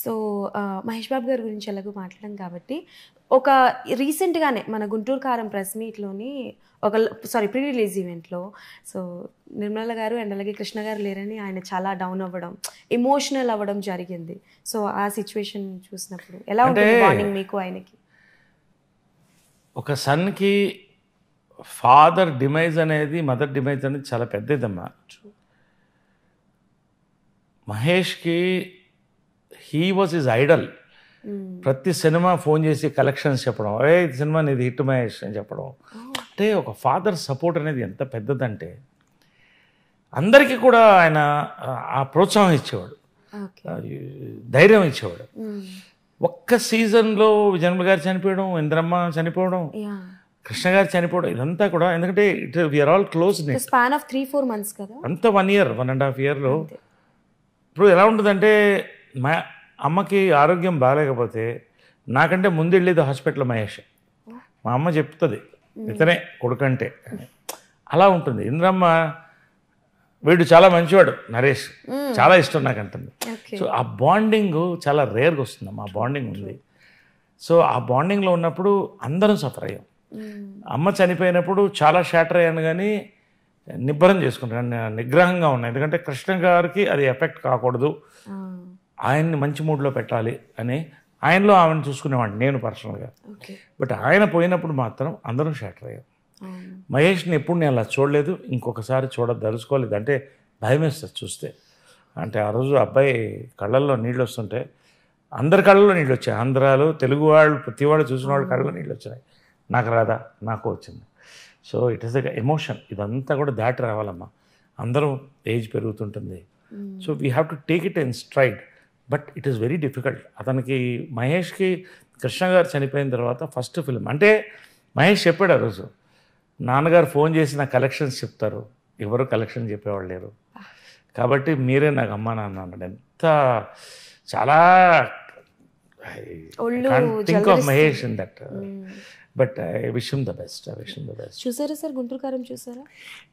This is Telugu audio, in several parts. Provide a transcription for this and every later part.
సో మహేష్ బాబు గారి గురించి ఎలాగో మాట్లాడాం కాబట్టి ఒక రీసెంట్గానే మన గుంటూరు కారం ప్రెస్ మీట్లోని ఒక ప్రీ రిలీజ్ ఈవెంట్లో సో నిర్మల గారు అండ్ అలాగే కృష్ణ గారు లేరని ఆయన చాలా డౌన్ అవ్వడం ఎమోషనల్ అవ్వడం జరిగింది. సో ఆ సిచ్యువేషన్ చూసినప్పుడు ఎలా ఉంటుంది బాండింగ్ మీకు ఆయనకి? ఒక సన్కి ఫాదర్ డిమైజ్ అనేది మదర్ డిమైజ్ అనేది చాలా పెద్దదమ్మా. మహేష్కి హీ వాజ్ హిజ్ ఐడల్. ప్రతి సినిమా ఫోన్ చేసి కలెక్షన్స్ చెప్పడం, అరే ఇది సినిమా నీది హిట్ మహేష్ అని చెప్పడం. అంటే ఒక ఫాదర్ సపోర్ట్ అనేది ఎంత పెద్దదంటే అందరికీ కూడా ఆయన ఆ ప్రోత్సాహం ఇచ్చేవాడు, ధైర్యం ఇచ్చేవాడు. ఒక్క సీజన్లో విజయన్మ గారు చనిపోవడం, ఇంద్రమ్మ చనిపోవడం, కృష్ణ గారు చనిపోవడం, ఇదంతా కూడా ఎందుకంటే we are all close. Span of 3-4 months కదా, అంత 1 year 1.5 yearలో. ఇప్పుడు ఎలా ఉంటుందంటే మా అమ్మకి ఆరోగ్యం బాగాలేకపోతే నాకంటే ముందు వెళ్ళేది హాస్పిటల్ మహేష్. మా అమ్మ చెప్తుంది ఇతనే కొడుకంటే, అలా ఉంటుంది. ఇంద్రమ్మ వీడు చాలా మంచివాడు నరేష్, చాలా ఇష్టం నాకు అంటుంది. సో ఆ బాండింగ్ చాలా రేర్గా వస్తుందమ్మా, ఆ బాండింగ్ ఉంది. సో ఆ బాండింగ్లో ఉన్నప్పుడు అందరం సఫర్ అయ్యాం. అమ్మ చనిపోయినప్పుడు చాలా షాటర్ అయ్యాను, కానీ నిబ్బరం చేసుకుంటాను, నిగ్రహంగా ఉన్నాయి. ఎందుకంటే కృష్ణ గారికి అది ఎఫెక్ట్ కాకూడదు, ఆయన్ని మంచి మూడ్లో పెట్టాలి అని ఆయనలో ఆమెను చూసుకునేవాడిని నేను పర్సనల్గా. బట్ ఆయన పోయినప్పుడు మాత్రం అందరం షాటర్ అయ్యాం. మహేష్ని ఎప్పుడు నేను అలా చూడలేదు, ఇంకొకసారి దలుచుకోలేదు. అంటే భయం వేస్తుంది చూస్తే. అంటే ఆ రోజు అబ్బాయి కళ్ళల్లో నీళ్ళు వస్తుంటే అందరి కళ్ళల్లో నీళ్ళు వచ్చాయి. ఆంధ్రాలో తెలుగు వాళ్ళు ప్రతి వాళ్ళు చూసిన వాళ్ళు కళ్ళలో నీళ్ళు వచ్చినాయి. నాకు రాదా? నాకు వచ్చింది. So it is the emotion. ఇదంతా కూడా దాటి రావాలమ్మా. అందరూ ఏజ్ పెరుగుతుంటుంది. So we have to take it in stride. But it is very difficult. అతనికి మహేష్కి కృష్ణ గారు చనిపోయిన తర్వాత ఫస్ట్ ఫిల్మ్ అంటే మహేష్ చెప్పాడు ఆ రోజు, నాన్నగారు ఫోన్ చేసి నాకు కలెక్షన్స్ చెప్తారు, ఎవరు కలెక్షన్ చెప్పేవాళ్ళు లేరు, కాబట్టి మీరే నాకు అమ్మా నాన్న అన్నాడు. ఎంత చాలా think of Mahesh in that. But I wish him the best. చూసారా సార్ గుంటూరు కారం? చూసారా?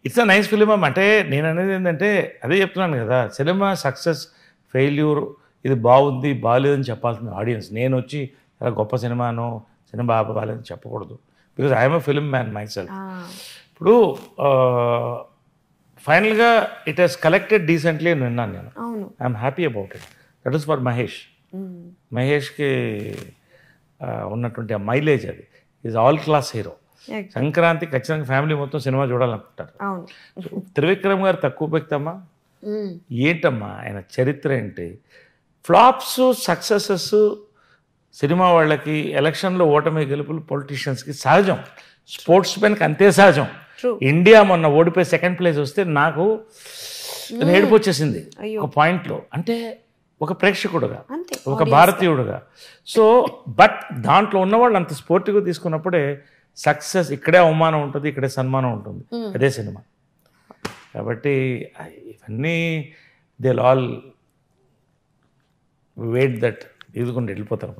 ఇట్స్ అ నైస్ ఫిలిం అమ్మ. అంటే నేను అనేది ఏంటంటే అదే చెప్తున్నాను కదా, సినిమా సక్సెస్ ఫెయిల్యూర్ ఇది బాగుంది బాగాలేదని చెప్పాల్సిన ఆడియన్స్. నేను వచ్చి ఇలా గొప్ప సినిమాను సినిమా బాగాలేదని చెప్పకూడదు, because I'm a film man myself. ఇప్పుడు ఫైనల్గా ఇట్ హెస్ కలెక్టెడ్ డీసెంట్లీ అని విన్నాను నేను. I'm happy about it. That is for Mahesh. మహేష్కి ఉన్నటువంటి ఆ మైలేజ్ అది. Is all class hero. Sankranti ఖచ్చితంగా ఫ్యామిలీ మొత్తం సినిమా చూడాలనుకుంటారు. త్రివిక్రమ్ గారు తక్కువ వ్యక్తమ్మా, ఏంటమ్మా ఆయన చరిత్ర ఏంటి? ఫ్లాప్స్ సక్సెసెస్ సినిమా వాళ్ళకి, ఎలక్షన్లో ఓటమి గెలుపులు పొలిటీషియన్స్కి సహజం, స్పోర్ట్స్ మెన్కి అంతే సహజం. ఇండియా మొన్న ఓడిపోయి 2nd place వస్తే నాకు ఏడుపు వచ్చేసింది ఒక పాయింట్లో. అంటే ఒక ప్రేక్షకుడుగా, ఒక భారతీయుడుగా. సో బట్ దాంట్లో ఉన్నవాళ్ళు అంత స్పోర్టివ్గా తీసుకున్నప్పుడే సక్సెస్. ఇక్కడే అవమానం ఉంటుంది, ఇక్కడే సన్మానం ఉంటుంది, అదే సినిమా. కాబట్టి ఇవన్నీ దే ఆల్ వెయిట్ దట్ ఇదికుండా వెళ్ళిపోతారు.